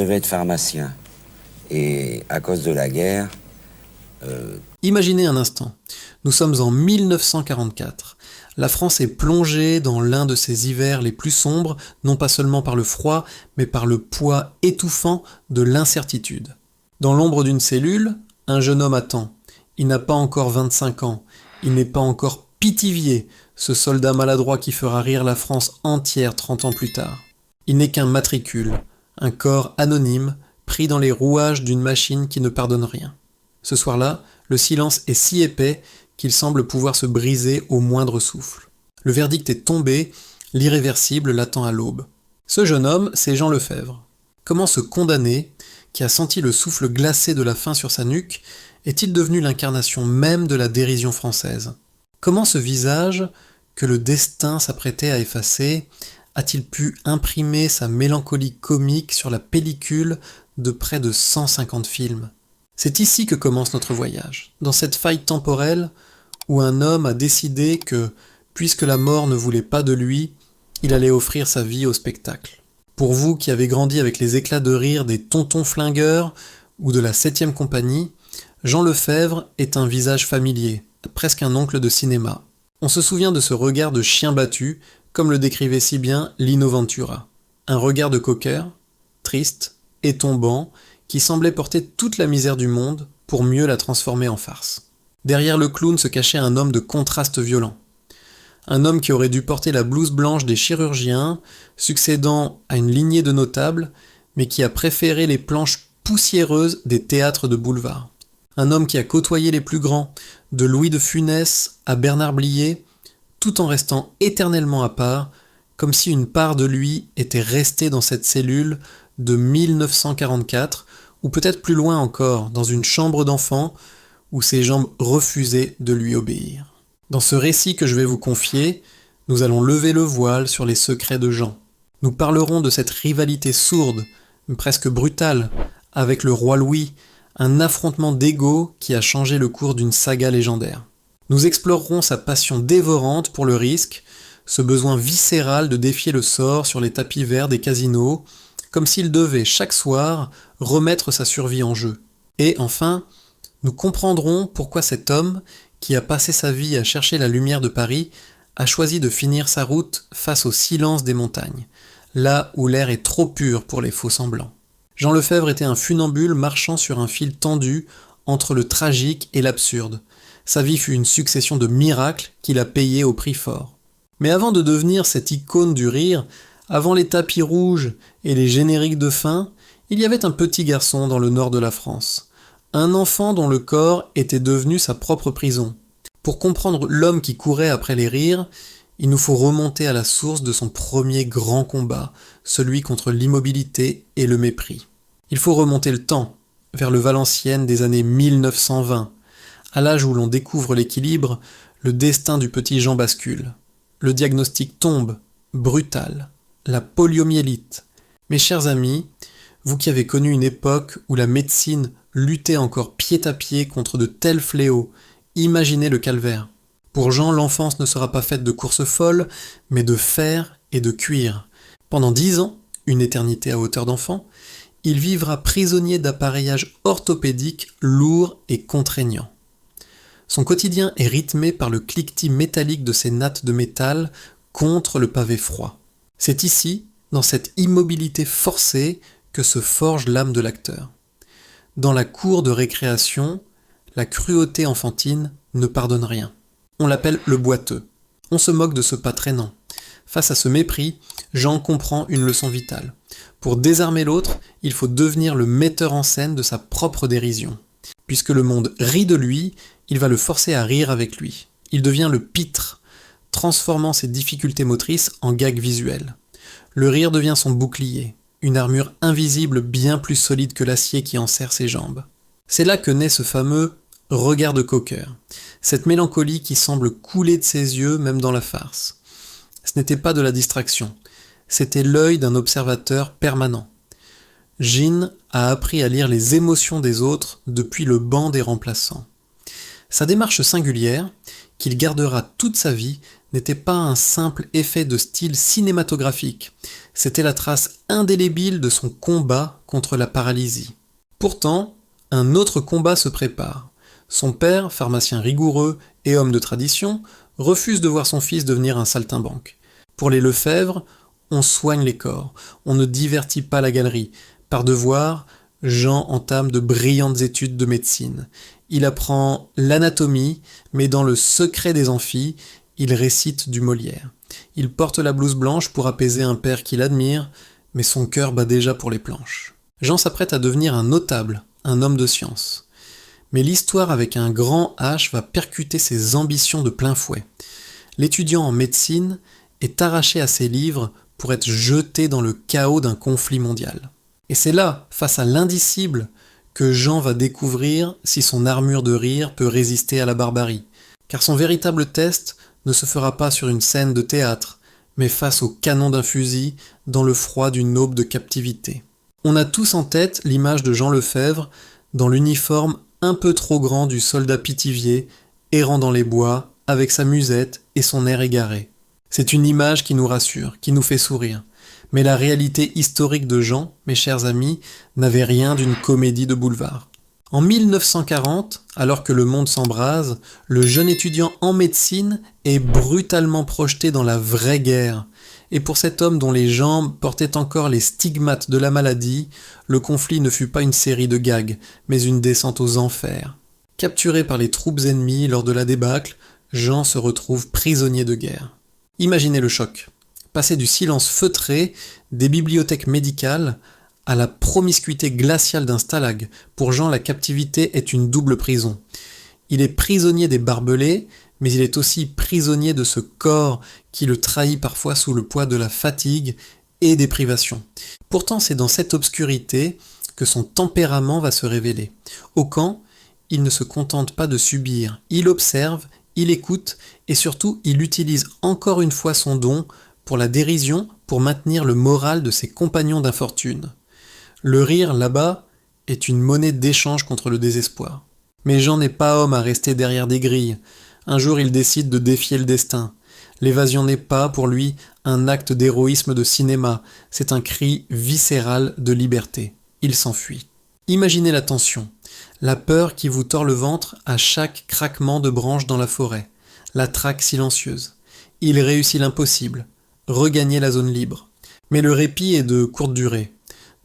Je devais être pharmacien. Et à cause de la guerre, Imaginez un instant, nous sommes en 1944. La France est plongée dans l'un de ses hivers les plus sombres, non pas seulement par le froid, mais par le poids étouffant de l'incertitude. Dans l'ombre d'une cellule, un jeune homme attend. Il n'a pas encore 25 ans. Il n'est pas encore Pithiviers, ce soldat maladroit qui fera rire la France entière 30 ans plus tard. Il n'est qu'un matricule, un corps anonyme, pris dans les rouages d'une machine qui ne pardonne rien. Ce soir-là, le silence est si épais qu'il semble pouvoir se briser au moindre souffle. Le verdict est tombé, l'irréversible l'attend à l'aube. Ce jeune homme, c'est Jean Lefebvre. Comment ce condamné, qui a senti le souffle glacé de la faim sur sa nuque, est-il devenu l'incarnation même de la dérision française ? Comment ce visage, que le destin s'apprêtait à effacer, a-t-il pu imprimer sa mélancolie comique sur la pellicule de près de 150 films ? C'est ici que commence notre voyage, dans cette faille temporelle où un homme a décidé que, puisque la mort ne voulait pas de lui, il allait offrir sa vie au spectacle. Pour vous qui avez grandi avec les éclats de rire des tontons flingueurs ou de la 7e compagnie, Jean Lefebvre est un visage familier, presque un oncle de cinéma. On se souvient de ce regard de chien battu, comme le décrivait si bien Lino Ventura. Un regard de coqueur, triste et tombant, qui semblait porter toute la misère du monde pour mieux la transformer en farce. Derrière le clown se cachait un homme de contraste violent. Un homme qui aurait dû porter la blouse blanche des chirurgiens, succédant à une lignée de notables, mais qui a préféré les planches poussiéreuses des théâtres de boulevard. Un homme qui a côtoyé les plus grands, de Louis de Funès à Bernard Blier, tout en restant éternellement à part, comme si une part de lui était restée dans cette cellule de 1944, ou peut-être plus loin encore, dans une chambre d'enfant, où ses jambes refusaient de lui obéir. Dans ce récit que je vais vous confier, nous allons lever le voile sur les secrets de Jean. Nous parlerons de cette rivalité sourde, presque brutale, avec le roi Louis, un affrontement d'ego qui a changé le cours d'une saga légendaire. Nous explorerons sa passion dévorante pour le risque, ce besoin viscéral de défier le sort sur les tapis verts des casinos, comme s'il devait chaque soir remettre sa survie en jeu. Et enfin, nous comprendrons pourquoi cet homme, qui a passé sa vie à chercher la lumière de Paris, a choisi de finir sa route face au silence des montagnes, là où l'air est trop pur pour les faux-semblants. Jean Lefebvre était un funambule marchant sur un fil tendu entre le tragique et l'absurde. Sa vie fut une succession de miracles qu'il a payés au prix fort. Mais avant de devenir cette icône du rire, avant les tapis rouges et les génériques de fin, il y avait un petit garçon dans le nord de la France. Un enfant dont le corps était devenu sa propre prison. Pour comprendre l'homme qui courait après les rires, il nous faut remonter à la source de son premier grand combat, celui contre l'immobilité et le mépris. Il faut remonter le temps, vers le Valenciennes des années 1920, à l'âge où l'on découvre l'équilibre, le destin du petit Jean bascule. Le diagnostic tombe, brutal, la poliomyélite. Mes chers amis, vous qui avez connu une époque où la médecine luttait encore pied à pied contre de tels fléaux, imaginez le calvaire. Pour Jean, l'enfance ne sera pas faite de courses folles, mais de fer et de cuir. Pendant 10 ans, une éternité à hauteur d'enfant, il vivra prisonnier d'appareillage orthopédique lourd et contraignant. Son quotidien est rythmé par le cliquetis métallique de ses nattes de métal contre le pavé froid. C'est ici, dans cette immobilité forcée, que se forge l'âme de l'acteur. Dans la cour de récréation, la cruauté enfantine ne pardonne rien. On l'appelle le boiteux. On se moque de ce pas traînant. Face à ce mépris, Jean comprend une leçon vitale. Pour désarmer l'autre, il faut devenir le metteur en scène de sa propre dérision. Puisque le monde rit de lui, il va le forcer à rire avec lui. Il devient le pitre, transformant ses difficultés motrices en gag visuel. Le rire devient son bouclier, une armure invisible bien plus solide que l'acier qui enserre ses jambes. C'est là que naît ce fameux regard de coqueur, cette mélancolie qui semble couler de ses yeux même dans la farce. Ce n'était pas de la distraction, c'était l'œil d'un observateur permanent. Gin a appris à lire les émotions des autres depuis le banc des remplaçants. Sa démarche singulière, qu'il gardera toute sa vie, n'était pas un simple effet de style cinématographique, c'était la trace indélébile de son combat contre la paralysie. Pourtant, un autre combat se prépare. Son père, pharmacien rigoureux et homme de tradition, refuse de voir son fils devenir un saltimbanque. Pour les Lefebvre, on soigne les corps, on ne divertit pas la galerie. Par devoir, Jean entame de brillantes études de médecine. Il apprend l'anatomie, mais dans le secret des amphis, il récite du Molière. Il porte la blouse blanche pour apaiser un père qu'il admire, mais son cœur bat déjà pour les planches. Jean s'apprête à devenir un notable, un homme de science. Mais l'histoire avec un grand H va percuter ses ambitions de plein fouet. L'étudiant en médecine est arraché à ses livres pour être jeté dans le chaos d'un conflit mondial. Et c'est là, face à l'indicible, que Jean va découvrir si son armure de rire peut résister à la barbarie. Car son véritable test ne se fera pas sur une scène de théâtre, mais face au canon d'un fusil dans le froid d'une aube de captivité. On a tous en tête l'image de Jean Lefebvre dans l'uniforme un peu trop grand du soldat Pithiviers, errant dans les bois, avec sa musette et son air égaré. C'est une image qui nous rassure, qui nous fait sourire. Mais la réalité historique de Jean, mes chers amis, n'avait rien d'une comédie de boulevard. En 1940, alors que le monde s'embrase, le jeune étudiant en médecine est brutalement projeté dans la vraie guerre. Et pour cet homme dont les jambes portaient encore les stigmates de la maladie, le conflit ne fut pas une série de gags, mais une descente aux enfers. Capturé par les troupes ennemies lors de la débâcle, Jean se retrouve prisonnier de guerre. Imaginez le choc. Passer du silence feutré des bibliothèques médicales à la promiscuité glaciale d'un stalag. Pour Jean, la captivité est une double prison. Il est prisonnier des barbelés, mais il est aussi prisonnier de ce corps qui le trahit parfois sous le poids de la fatigue et des privations. Pourtant, c'est dans cette obscurité que son tempérament va se révéler. Au camp, il ne se contente pas de subir, il observe, il écoute et surtout il utilise encore une fois son don pour la dérision, pour maintenir le moral de ses compagnons d'infortune. Le rire, là-bas, est une monnaie d'échange contre le désespoir. Mais Jean n'est pas homme à rester derrière des grilles. Un jour, il décide de défier le destin. L'évasion n'est pas, pour lui, un acte d'héroïsme de cinéma, c'est un cri viscéral de liberté. Il s'enfuit. Imaginez la tension, la peur qui vous tord le ventre à chaque craquement de branches dans la forêt, la traque silencieuse. Il réussit l'impossible, regagner la zone libre. Mais le répit est de courte durée.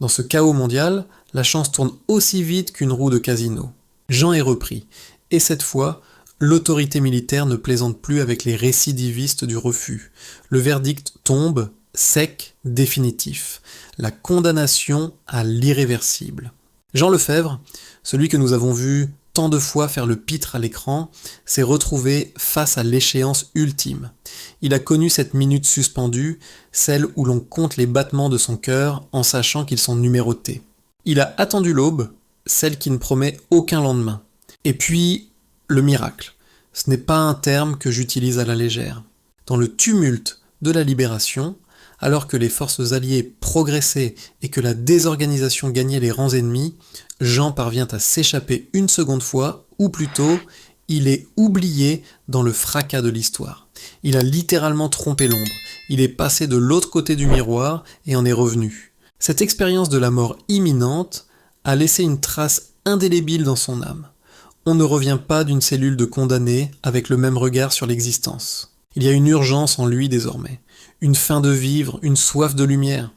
Dans ce chaos mondial, la chance tourne aussi vite qu'une roue de casino. Jean est repris, et cette fois, l'autorité militaire ne plaisante plus avec les récidivistes du refus. Le verdict tombe, sec, définitif. La condamnation à l'irréversible. Jean Lefebvre, celui que nous avons vu tant de fois faire le pitre à l'écran, s'est retrouvé face à l'échéance ultime. Il a connu cette minute suspendue, celle où l'on compte les battements de son cœur en sachant qu'ils sont numérotés. Il a attendu l'aube, celle qui ne promet aucun lendemain. Et puis, le miracle. Ce n'est pas un terme que j'utilise à la légère. Dans le tumulte de la libération, alors que les forces alliées progressaient et que la désorganisation gagnait les rangs ennemis, Jean parvient à s'échapper une seconde fois, ou plutôt, il est oublié dans le fracas de l'histoire. Il a littéralement trompé l'ombre, il est passé de l'autre côté du miroir et en est revenu. Cette expérience de la mort imminente a laissé une trace indélébile dans son âme. On ne revient pas d'une cellule de condamné avec le même regard sur l'existence. Il y a une urgence en lui désormais, une faim de vivre, une soif de lumière.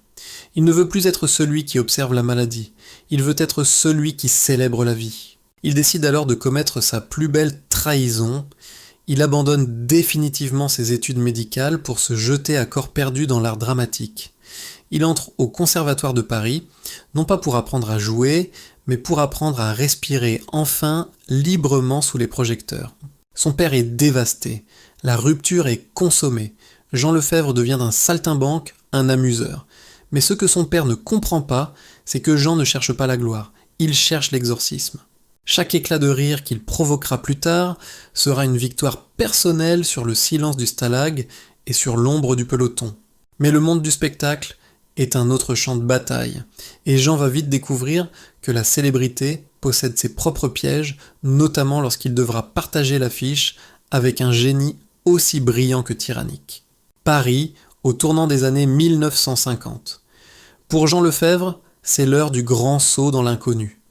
Il ne veut plus être celui qui observe la maladie, il veut être celui qui célèbre la vie. Il décide alors de commettre sa plus belle trahison. Il abandonne définitivement ses études médicales pour se jeter à corps perdu dans l'art dramatique. Il entre au Conservatoire de Paris, non pas pour apprendre à jouer, mais pour apprendre à respirer enfin librement sous les projecteurs. Son père est dévasté, la rupture est consommée. Jean Lefebvre devient d'un saltimbanque un amuseur. Mais ce que son père ne comprend pas, c'est que Jean ne cherche pas la gloire, il cherche l'exorcisme. Chaque éclat de rire qu'il provoquera plus tard sera une victoire personnelle sur le silence du stalag et sur l'ombre du peloton. Mais le monde du spectacle est un autre champ de bataille, et Jean va vite découvrir que la célébrité possède ses propres pièges, notamment lorsqu'il devra partager l'affiche avec un génie aussi brillant que tyrannique. Paris, au tournant des années 1950. Pour Jean Lefebvre, c'est l'heure du grand saut dans l'inconnu.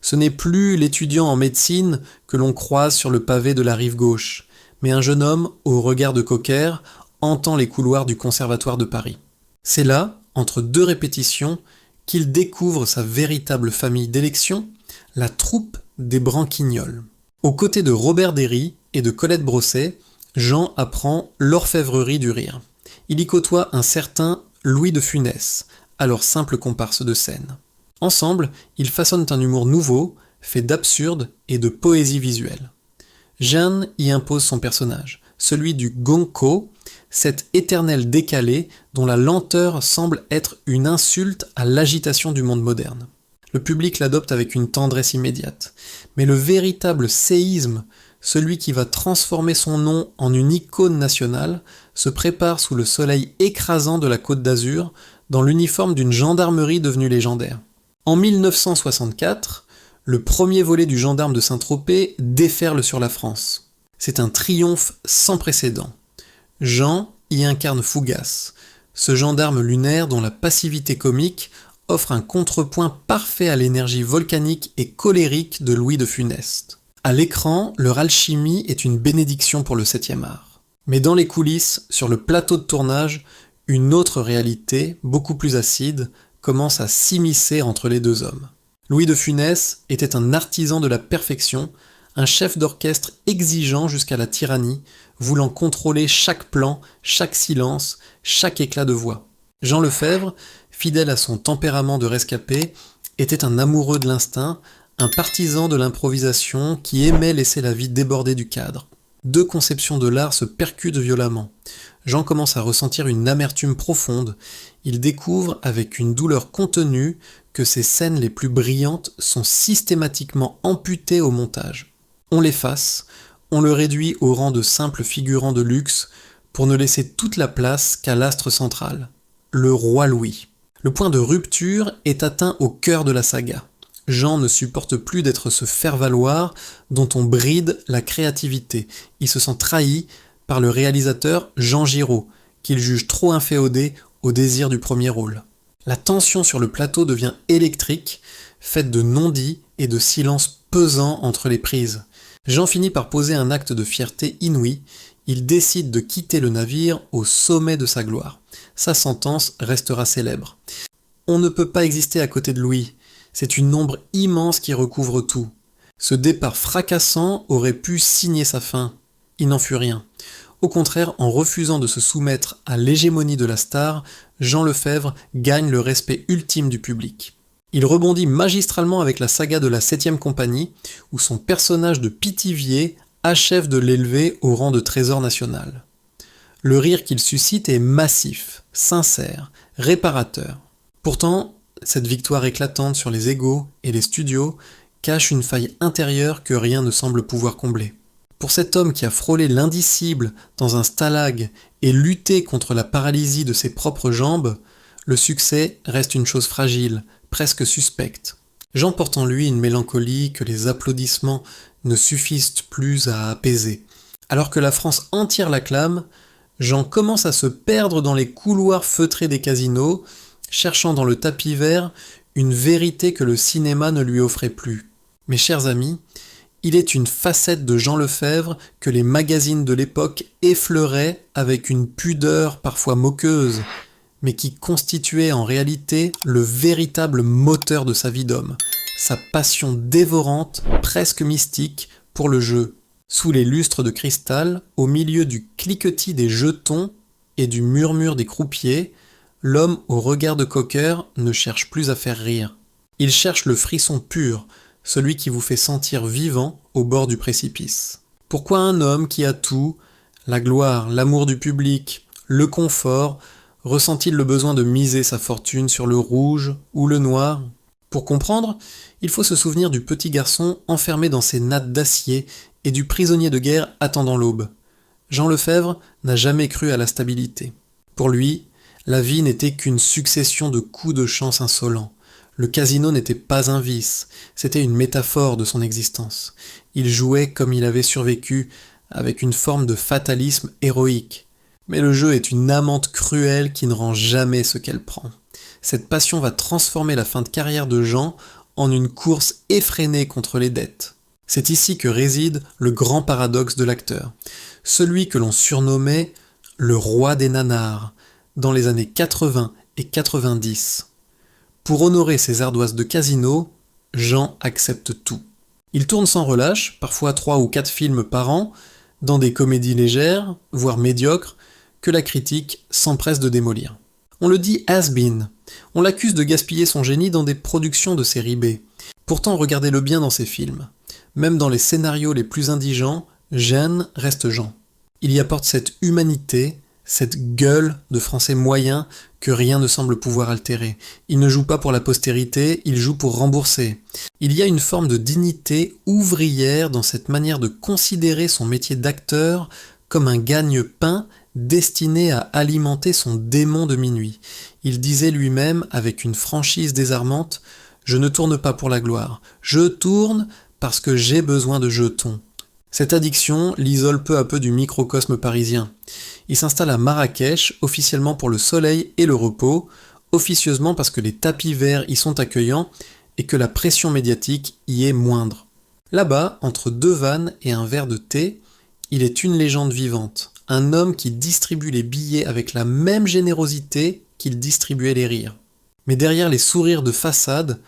Ce n'est plus l'étudiant en médecine que l'on croise sur le pavé de la rive gauche, mais un jeune homme au regard de cocker hantant les couloirs du Conservatoire de Paris. C'est là, entre deux répétitions, qu'il découvre sa véritable famille d'élection, la troupe des Branquignols. Aux côtés de Robert Derry et de Colette Brosset, Jean apprend l'orfèvrerie du rire. Il y côtoie un certain Louis de Funès, alors simple comparse de scène. Ensemble, ils façonnent un humour nouveau, fait d'absurde et de poésie visuelle. Jeanne y impose son personnage, celui du gonco, cet éternel décalé dont la lenteur semble être une insulte à l'agitation du monde moderne. Le public l'adopte avec une tendresse immédiate. Mais le véritable séisme, celui qui va transformer son nom en une icône nationale, se prépare sous le soleil écrasant de la Côte d'Azur, dans l'uniforme d'une gendarmerie devenue légendaire. En 1964, le premier volet du Gendarme de Saint-Tropez déferle sur la France. C'est un triomphe sans précédent. Jean y incarne Fougas, ce gendarme lunaire dont la passivité comique offre un contrepoint parfait à l'énergie volcanique et colérique de Louis de Funès. À l'écran, leur alchimie est une bénédiction pour le 7e art. Mais dans les coulisses, sur le plateau de tournage, une autre réalité, beaucoup plus acide, commence à s'immiscer entre les deux hommes. Louis de Funès était un artisan de la perfection, un chef d'orchestre exigeant jusqu'à la tyrannie, voulant contrôler chaque plan, chaque silence, chaque éclat de voix. Jean Lefebvre, fidèle à son tempérament de rescapé, était un amoureux de l'instinct, un partisan de l'improvisation qui aimait laisser la vie déborder du cadre. Deux conceptions de l'art se percutent violemment. Jean commence à ressentir une amertume profonde. Il découvre avec une douleur contenue que ses scènes les plus brillantes sont systématiquement amputées au montage. On l'efface, on le réduit au rang de simple figurant de luxe pour ne laisser toute la place qu'à l'astre central, le roi Louis. Le point de rupture est atteint au cœur de la saga. Jean ne supporte plus d'être ce faire-valoir dont on bride la créativité. Il se sent trahi par le réalisateur Jean Giraud, qu'il juge trop inféodé au désir du premier rôle. La tension sur le plateau devient électrique, faite de non-dits et de silences pesants entre les prises. Jean finit par poser un acte de fierté inouï. Il décide de quitter le navire au sommet de sa gloire. Sa sentence restera célèbre. On ne peut pas exister à côté de Louis. C'est une ombre immense qui recouvre tout. Ce départ fracassant aurait pu signer sa fin. Il n'en fut rien. Au contraire, en refusant de se soumettre à l'hégémonie de la star, Jean Lefebvre gagne le respect ultime du public. Il rebondit magistralement avec la saga de la 7e compagnie, où son personnage de Pithiviers achève de l'élever au rang de trésor national. Le rire qu'il suscite est massif, sincère, réparateur. Pourtant, cette victoire éclatante sur les égos et les studios cache une faille intérieure que rien ne semble pouvoir combler. Pour cet homme qui a frôlé l'indicible dans un stalag et lutté contre la paralysie de ses propres jambes, le succès reste une chose fragile, presque suspecte. Jean porte en lui une mélancolie que les applaudissements ne suffisent plus à apaiser. Alors que la France entière l'acclame, Jean commence à se perdre dans les couloirs feutrés des casinos, cherchant dans le tapis vert une vérité que le cinéma ne lui offrait plus. Mes chers amis, il est une facette de Jean Lefebvre que les magazines de l'époque effleuraient avec une pudeur parfois moqueuse, mais qui constituait en réalité le véritable moteur de sa vie d'homme, sa passion dévorante, presque mystique, pour le jeu. Sous les lustres de cristal, au milieu du cliquetis des jetons et du murmure des croupiers, l'homme au regard de cocker ne cherche plus à faire rire. Il cherche le frisson pur, celui qui vous fait sentir vivant au bord du précipice. Pourquoi un homme qui a tout, la gloire, l'amour du public, le confort, ressent-il le besoin de miser sa fortune sur le rouge ou le noir ? Pour comprendre, il faut se souvenir du petit garçon enfermé dans ses nattes d'acier et du prisonnier de guerre attendant l'aube. Jean Lefebvre n'a jamais cru à la stabilité. Pour lui, la vie n'était qu'une succession de coups de chance insolents. Le casino n'était pas un vice, c'était une métaphore de son existence. Il jouait comme il avait survécu avec une forme de fatalisme héroïque. Mais le jeu est une amante cruelle qui ne rend jamais ce qu'elle prend. Cette passion va transformer la fin de carrière de Jean en une course effrénée contre les dettes. C'est ici que réside le grand paradoxe de l'acteur, celui que l'on surnommait le roi des nanars dans les années 80 et 90. Pour honorer ses ardoises de casino, Jean accepte tout. Il tourne sans relâche, parfois 3 ou 4 films par an, dans des comédies légères, voire médiocres, que la critique s'empresse de démolir. On le dit has-been. On l'accuse de gaspiller son génie dans des productions de série B. Pourtant, regardez-le bien dans ses films. Même dans les scénarios les plus indigents, Jeanne reste Jean. Il y apporte cette humanité, cette gueule de français moyen que rien ne semble pouvoir altérer. Il ne joue pas pour la postérité, il joue pour rembourser. Il y a une forme de dignité ouvrière dans cette manière de considérer son métier d'acteur comme un gagne-pain destiné à alimenter son démon de minuit. Il disait lui-même avec une franchise désarmante « Je ne tourne pas pour la gloire, je tourne parce que j'ai besoin de jetons ». Cette addiction l'isole peu à peu du microcosme parisien. Il s'installe à Marrakech, officiellement pour le soleil et le repos, officieusement parce que les tapis verts y sont accueillants et que la pression médiatique y est moindre. Là-bas, entre 2 vannes et un verre de thé, il est une légende vivante, un homme qui distribue les billets avec la même générosité qu'il distribuait les rires. Mais derrière les sourires de façade,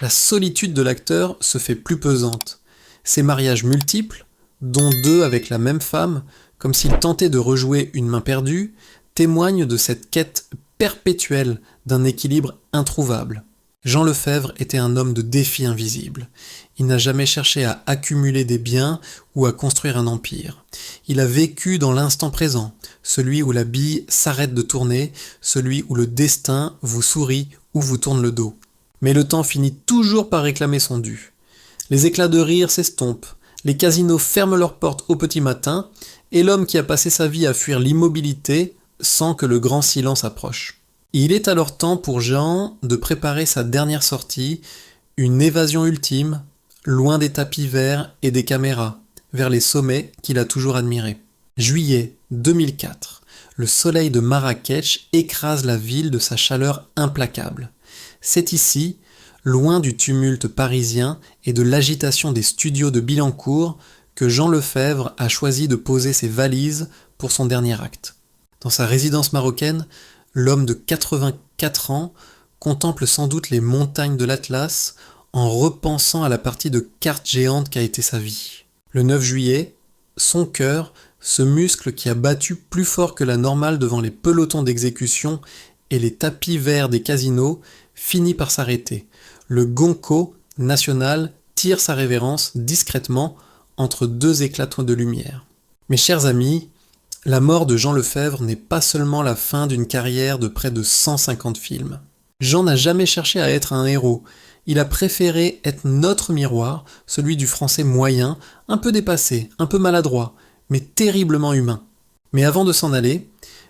la solitude de l'acteur se fait plus pesante. Ses mariages multiples, dont 2 avec la même femme, comme s'il tentait de rejouer une main perdue, témoignent de cette quête perpétuelle d'un équilibre introuvable. Jean Lefebvre était un homme de défi invisible. Il n'a jamais cherché à accumuler des biens ou à construire un empire. Il a vécu dans l'instant présent, celui où la bille s'arrête de tourner, celui où le destin vous sourit ou vous tourne le dos. Mais le temps finit toujours par réclamer son dû. Les éclats de rire s'estompent, les casinos ferment leurs portes au petit matin, et l'homme qui a passé sa vie à fuir l'immobilité sent que le grand silence approche. Il est alors temps pour Jean de préparer sa dernière sortie, une évasion ultime, loin des tapis verts et des caméras, vers les sommets qu'il a toujours admirés. Juillet 2004, le soleil de Marrakech écrase la ville de sa chaleur implacable. C'est ici, loin du tumulte parisien et de l'agitation des studios de Billancourt, que Jean Lefebvre a choisi de poser ses valises pour son dernier acte. Dans sa résidence marocaine, l'homme de 84 ans contemple sans doute les montagnes de l'Atlas en repensant à la partie de cartes géantes qu'a été sa vie. Le 9 juillet, son cœur, ce muscle qui a battu plus fort que la normale devant les pelotons d'exécution et les tapis verts des casinos, finit par s'arrêter. Le gonco national tire sa révérence discrètement entre 2 éclats de lumière. Mes chers amis, la mort de Jean Lefebvre n'est pas seulement la fin d'une carrière de près de 150 films. Jean n'a jamais cherché à être un héros. Il a préféré être notre miroir, celui du français moyen, un peu dépassé, un peu maladroit, mais terriblement humain. Mais avant de s'en aller,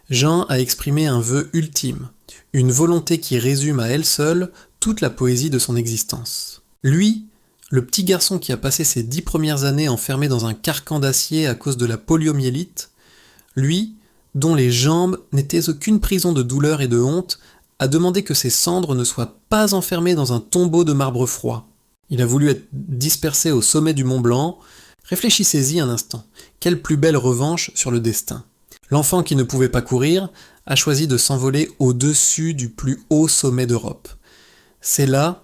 Jean a exprimé un vœu ultime, une volonté qui résume à elle seule toute la poésie de son existence. Lui, le petit garçon qui a passé ses 10 premières années enfermé dans un carcan d'acier à cause de la poliomyélite, lui, dont les jambes n'étaient aucune prison de douleur et de honte, a demandé que ses cendres ne soient pas enfermées dans un tombeau de marbre froid. Il a voulu être dispersé au sommet du Mont Blanc. Réfléchissez-y un instant. Quelle plus belle revanche sur le destin. L'enfant qui ne pouvait pas courir a choisi de s'envoler au-dessus du plus haut sommet d'Europe. C'est là,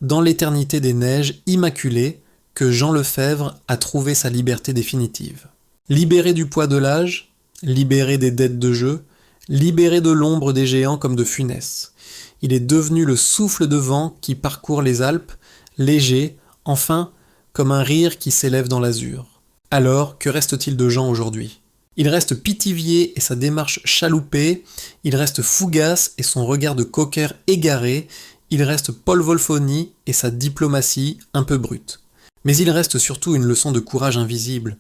dans l'éternité des neiges immaculées, que Jean Lefebvre a trouvé sa liberté définitive. Libéré du poids de l'âge, libéré des dettes de jeu, libéré de l'ombre des géants comme de Funès. Il est devenu le souffle de vent qui parcourt les Alpes, léger, enfin, comme un rire qui s'élève dans l'azur. Alors, que reste-t-il de Jean aujourd'hui ? Il reste Pithiviers et sa démarche chaloupée, il reste Fougas et son regard de cocker égaré, il reste Paul Wolfoni et sa diplomatie un peu brute. Mais il reste surtout une leçon de courage invisible.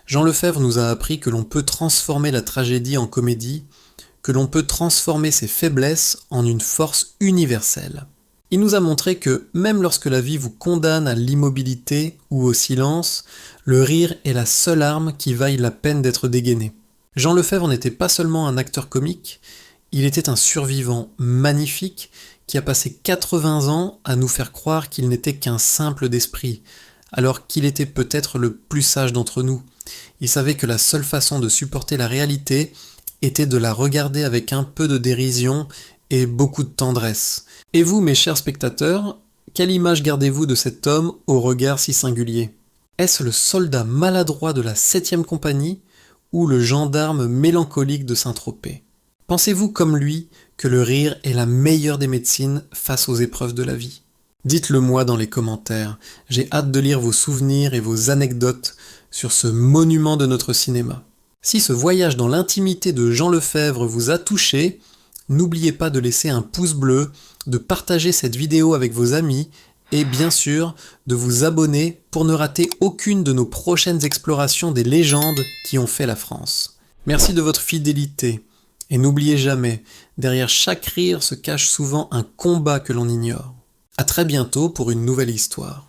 Jean Lefebvre nous a appris que l'on peut transformer la tragédie en comédie, que l'on peut transformer ses faiblesses en une force universelle. Il nous a montré que même lorsque la vie vous condamne à l'immobilité ou au silence, le rire est la seule arme qui vaille la peine d'être dégainée. Jean Lefebvre n'était pas seulement un acteur comique, il était un survivant magnifique qui a passé 80 ans à nous faire croire qu'il n'était qu'un simple d'esprit, alors qu'il était peut-être le plus sage d'entre nous. Il savait que la seule façon de supporter la réalité était de la regarder avec un peu de dérision et beaucoup de tendresse. Et vous, mes chers spectateurs, quelle image gardez-vous de cet homme au regard si singulier ? Est-ce le soldat maladroit de la 7e compagnie ou le gendarme mélancolique de Saint-Tropez ? Pensez-vous comme lui que le rire est la meilleure des médecines face aux épreuves de la vie ? Dites-le moi dans les commentaires, j'ai hâte de lire vos souvenirs et vos anecdotes sur ce monument de notre cinéma. Si ce voyage dans l'intimité de Jean Lefebvre vous a touché, n'oubliez pas de laisser un pouce bleu, de partager cette vidéo avec vos amis et bien sûr de vous abonner pour ne rater aucune de nos prochaines explorations des légendes qui ont fait la France. Merci de votre fidélité et n'oubliez jamais, derrière chaque rire se cache souvent un combat que l'on ignore. À très bientôt pour une nouvelle histoire.